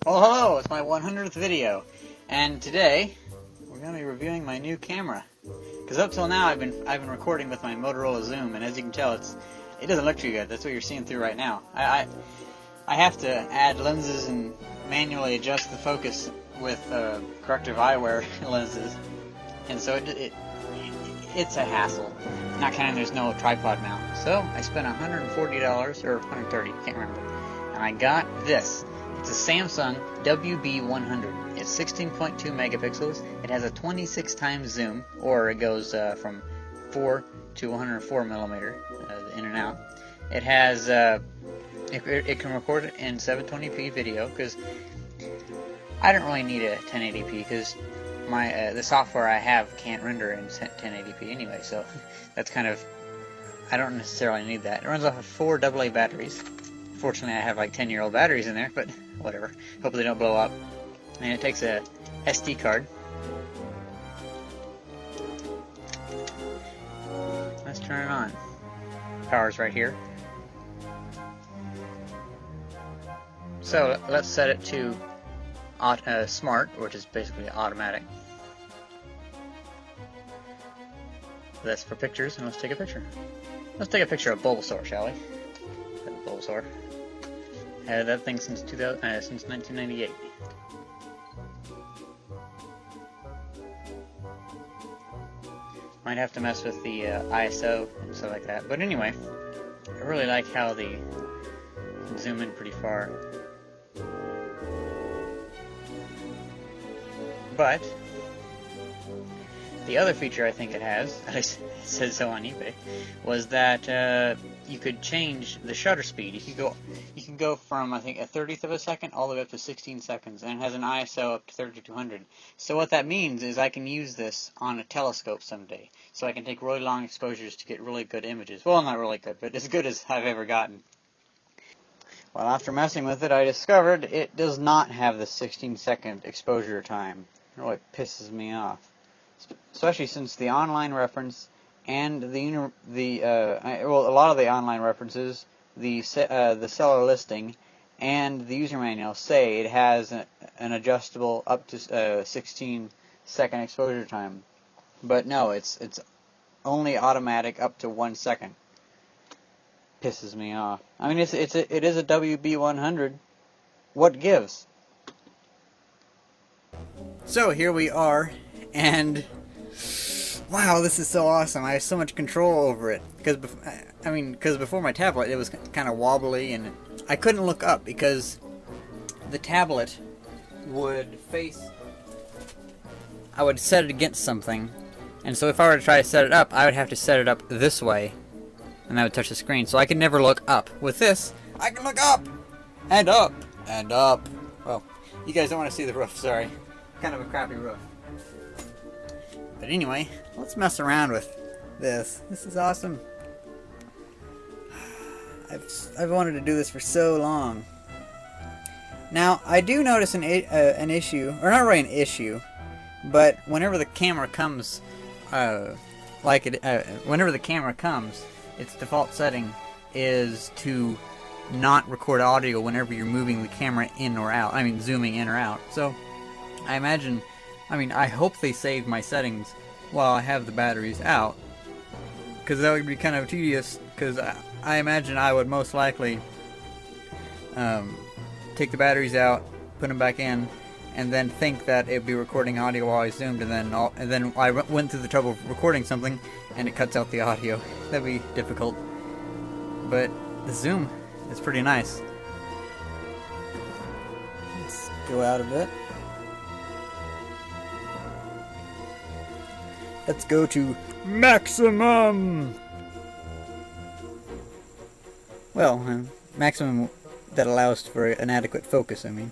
Well, hello, it's my 100th video, and today we're going to be reviewing my new camera. Because up till now I've been recording with my Motorola Zoom, and as you can tell, it doesn't look too good. That's what you're seeing through right now. I have to add lenses and manually adjust the focus with corrective eyewear lenses, and so it's a hassle. Not counting there's no tripod mount. So I spent $140 or $130, can't remember, and I got this. It's a Samsung WB100. It's 16.2 megapixels. It has a 26 times zoom, or it goes from 4 to 104 millimeter, in and out. It has it can record it in 720p video, because I don't really need a 1080p because my the software I have can't render in 1080p anyway. So that's kind of, I don't necessarily need that. It runs off of 4 AA batteries. Fortunately, I have like 10-year-old batteries in there, but whatever. Hopefully they don't blow up. And it takes a SD card. Let's turn it on. Power's right here. So let's set it to smart, which is basically automatic. That's for pictures, and let's take a picture. Let's take a picture of Bulbasaur, shall we? Bulbasaur. Had that thing since 1998. Might have to mess with the ISO and stuff like that. But anyway, I really like how the zoom in pretty far. But the other feature I think it has, at least it said so on eBay, was that you could change the shutter speed. You can go from, I think, a 30th of a second all the way up to 16 seconds, and it has an ISO up to 3200. So what that means is I can use this on a telescope someday. So I can take really long exposures to get really good images. Well, not really good, but as good as I've ever gotten. Well, after messing with it, I discovered it does not have the 16-second exposure time. It really pisses me off. Especially since the online reference and a lot of the online references, the seller listing, and the user manual say it has an adjustable up to 16-second exposure time. But no, it's only automatic up to 1 second. Pisses me off. I mean, it is a WB100. What gives? So here we are, and wow, this is so awesome. I have so much control over it. Because before my tablet, it was kind of wobbly, and I couldn't look up because the tablet would face, I would set it against something, and so if I were to try to set it up, I would have to set it up this way, and that would touch the screen, so I could never look up. With this, I can look up, and up, and up. Well, you guys don't want to see the roof, sorry. Kind of a crappy roof. But anyway, let's mess around with this. This is awesome. I've wanted to do this for so long. Now, I do notice an issue, or not really an issue, but whenever the camera comes, whenever the camera comes, its default setting is to not record audio whenever you're moving the camera in or out. I mean, zooming in or out. So, I hope they save my settings while I have the batteries out, because that would be kind of tedious, because I imagine I would most likely take the batteries out, put them back in, and then think that it would be recording audio while I zoomed, and then I went through the trouble of recording something and it cuts out the audio. That'd be difficult. But the zoom is pretty nice. Let's go out a bit. Let's go to maximum. Well, maximum that allows for an adequate focus, I mean.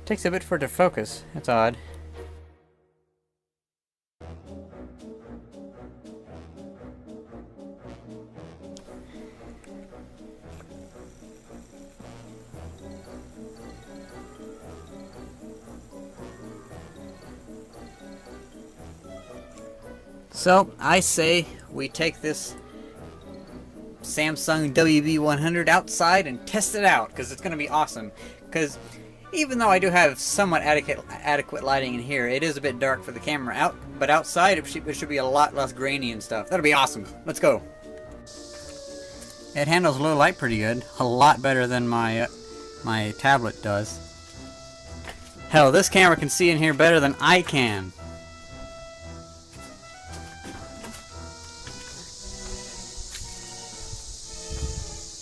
Takes a bit for it to focus. That's odd. So, I say we take this Samsung WB100 outside and test it out, because it's going to be awesome. Because even though I do have somewhat adequate lighting in here, it is a bit dark for the camera. But outside it should be a lot less grainy and stuff. That'll be awesome. Let's go. It handles low light pretty good. A lot better than my tablet does. Hell, this camera can see in here better than I can.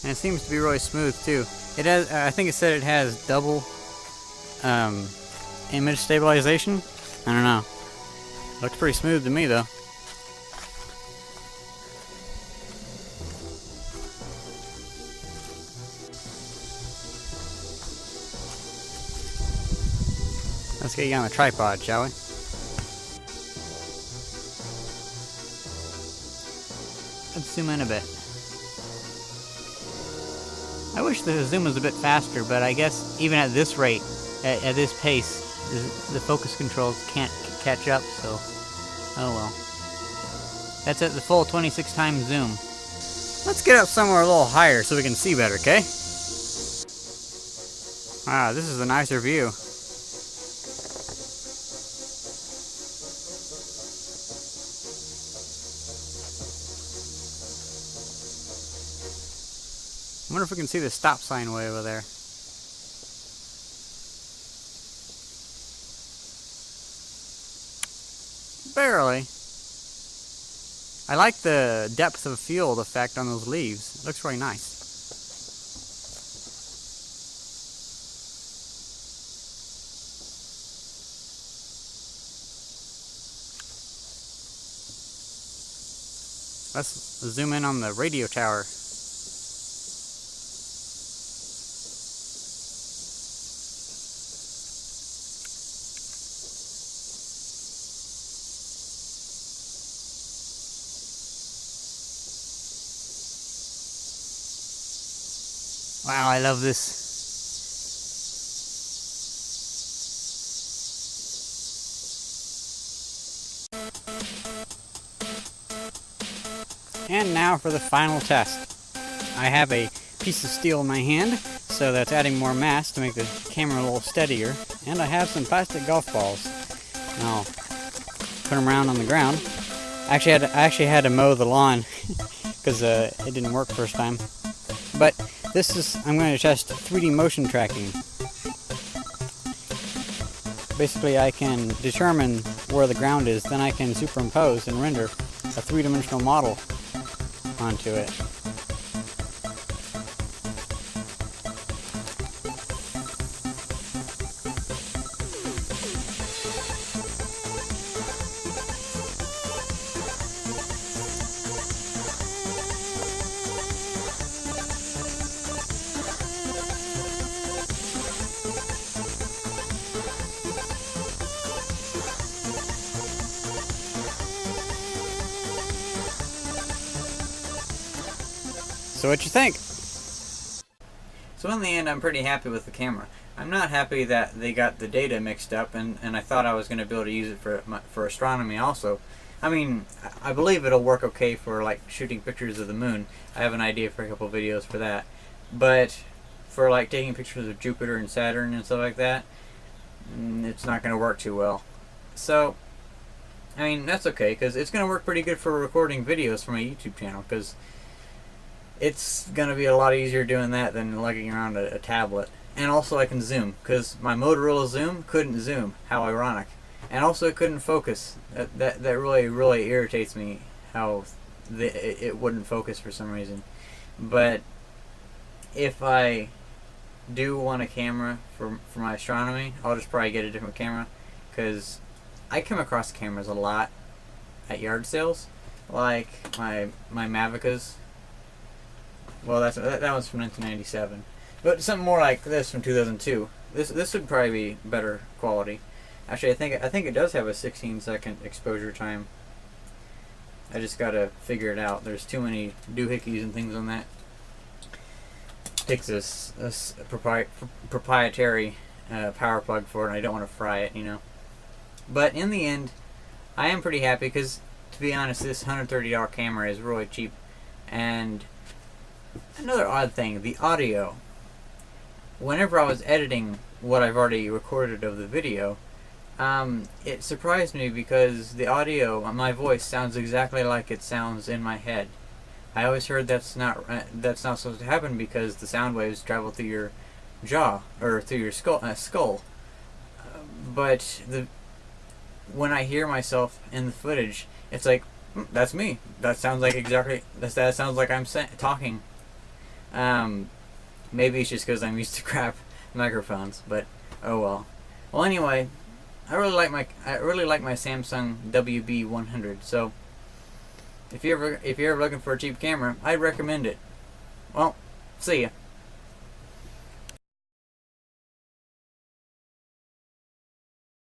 And it seems to be really smooth too. It has, I think it said it has double image stabilization. I don't know. Looks pretty smooth to me though. Let's get you on the tripod, shall we? Let's zoom in a bit. I wish the zoom was a bit faster, but I guess even at this rate, at this pace, the focus controls can't catch up, so oh well. That's at the full 26 times zoom. Let's get up somewhere a little higher so we can see better, okay? Wow, this is a nicer view. I wonder if we can see the stop sign way over there. Barely. I like the depth of field effect on those leaves. It looks really nice. Let's zoom in on the radio tower. Wow, I love this. And now for the final test. I have a piece of steel in my hand, so that's adding more mass to make the camera a little steadier. And I have some plastic golf balls. I'll put them around on the ground. I actually had to mow the lawn because it didn't work first time. But I'm going to test 3D motion tracking. Basically, I can determine where the ground is, then I can superimpose and render a three-dimensional model onto it. So what you think? So in the end, I'm pretty happy with the camera. I'm not happy that they got the data mixed up, and I thought I was going to be able to use it for astronomy also. I mean, I believe it'll work okay for like shooting pictures of the moon. I have an idea for a couple videos for that. But for like taking pictures of Jupiter and Saturn and stuff like that, it's not going to work too well. So, I mean, that's okay, because it's going to work pretty good for recording videos for my YouTube channel, because it's going to be a lot easier doing that than lugging around a tablet. And also I can zoom, because my Motorola Zoom couldn't zoom. How ironic. And also it couldn't focus. That really irritates me, how it wouldn't focus for some reason. But if I do want a camera for my astronomy, I'll just probably get a different camera, because I come across cameras a lot at yard sales, like my Mavicas. Well, that one's from 1997, but something more like this from 2002. This would probably be better quality. Actually, I think it does have a 16-second exposure time. I just gotta figure it out. There's too many doohickeys and things on that. Takes this proprietary power plug for it, and I don't want to fry it, you know. But in the end, I am pretty happy, because to be honest, this $130 camera is really cheap, and Another odd thing, the audio. Whenever I was editing what I've already recorded of the video, it surprised me because the audio, my voice, sounds exactly like it sounds in my head. I always heard that's not supposed to happen because the sound waves travel through your jaw or through your skull. But when I hear myself in the footage, it's like, that's me. That sounds like that sounds like I'm talking. Maybe it's just because I'm used to crap microphones, but oh well. Well, anyway, I really like my Samsung WB100. So if you're ever looking for a cheap camera, I'd recommend it. Well, see ya.